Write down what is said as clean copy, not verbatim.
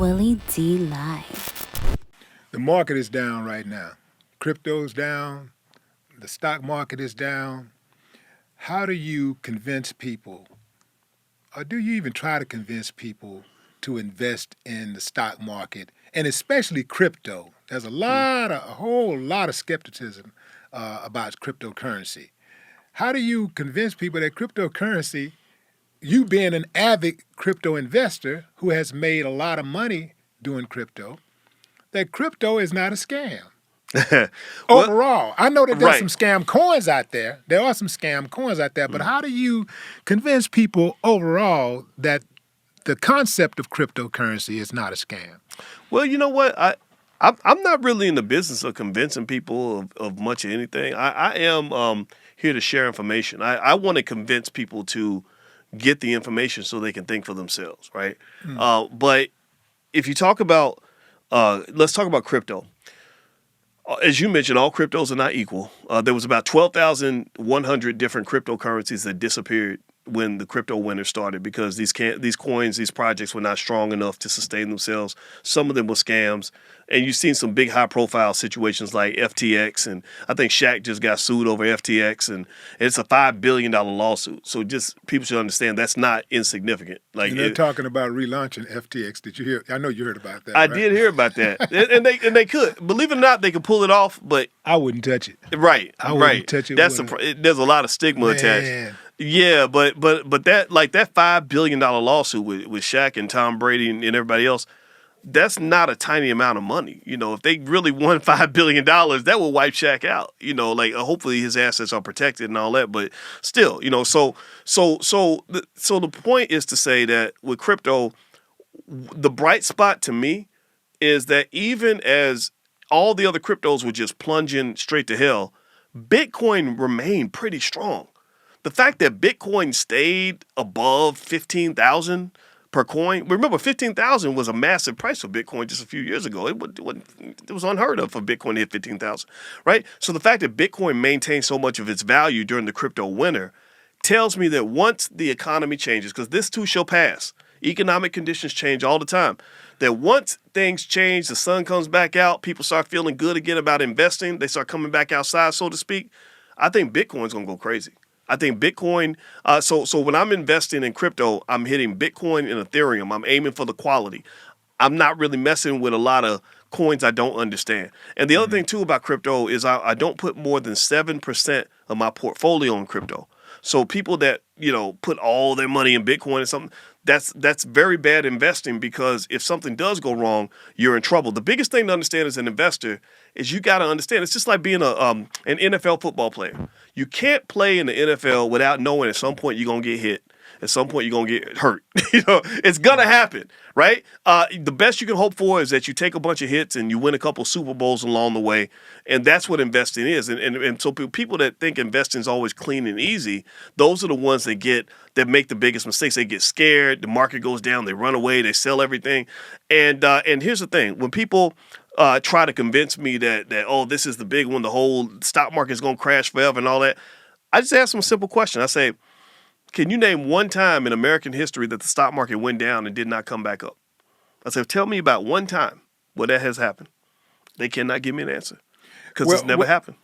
Willie D. Live. The market is down right now. Crypto's down. The stock market is down. How do you convince people, or do you even try to convince people to invest in the stock market and especially crypto? There's a whole lot of skepticism about cryptocurrency. How do you convince people that cryptocurrency, you being an avid crypto investor who has made a lot of money doing crypto, that crypto is not a scam? Well, Overall, I know that there's some right. scam coins out there. There are some scam coins out there, but how do you convince people overall that the concept of cryptocurrency is not a scam? Well, you know what? I'm not really in the business of convincing people of much of anything. I am here to share information. I want to convince people to get the information so they can think for themselves, right? But if you talk about, let's talk about crypto. As you mentioned, all cryptos are not equal. There was about 12,100 different cryptocurrencies that disappeared when the crypto winter started because these coins, these projects were not strong enough to sustain themselves. Some of them were scams. And you've seen some big high-profile situations like FTX, and I think Shaq just got sued over FTX, and it's a $5 billion lawsuit. So just people should understand that's not insignificant. Like And they're talking about relaunching FTX. Did you hear? I know you heard about that. I right? did hear about that, and they could, believe it or not, they could pull it off. But I wouldn't touch it. right, I wouldn't right, touch it that's with there's a lot of stigma attached. Man. Yeah, but that that $5 billion lawsuit with Shaq and Tom Brady and everybody else, that's not a tiny amount of money. You know, if they really won $5 billion, that will wipe Shaq out. You know, like hopefully his assets are protected and all that. But still, you know, so the point is to say that with crypto, the bright spot to me is that even as all the other cryptos were just plunging straight to hell, Bitcoin remained pretty strong. The fact that Bitcoin stayed above 15,000 per coin. Remember, 15,000 was a massive price for Bitcoin just a few years ago. It was unheard of for Bitcoin to hit 15,000, right? So the fact that Bitcoin maintained so much of its value during the crypto winter tells me that once the economy changes, because this too shall pass, economic conditions change all the time, that once things change, the sun comes back out, people start feeling good again about investing, they start coming back outside, so to speak, I think Bitcoin's going to go crazy. I think Bitcoin, so when I'm investing in crypto, I'm hitting Bitcoin and Ethereum. I'm aiming for the quality. I'm not really messing with a lot of coins I don't understand. And the other thing, too, about crypto is I don't put more than 7% of my portfolio in crypto. So people that, you know, put all their money in Bitcoin or something, that's very bad investing because if something does go wrong, you're in trouble. The biggest thing to understand as an investor is you got to understand it's just like being an NFL football player. You can't play in the NFL without knowing at some point you're going to get hit. At some point, you're going to get hurt. You know, it's going to happen, right? The best you can hope for is that you take a bunch of hits and you win a couple Super Bowls along the way. And that's what investing is. And so people that think investing is always clean and easy, those are the ones that make the biggest mistakes. They get scared. The market goes down. They run away. They sell everything. And here's the thing. When people try to convince me that, oh, this is the big one, the whole stock market is going to crash forever and all that, I just ask them a simple question. I say, can you name one time in American history that the stock market went down and did not come back up? I said, tell me about one time where that has happened. They cannot give me an answer because it's never happened.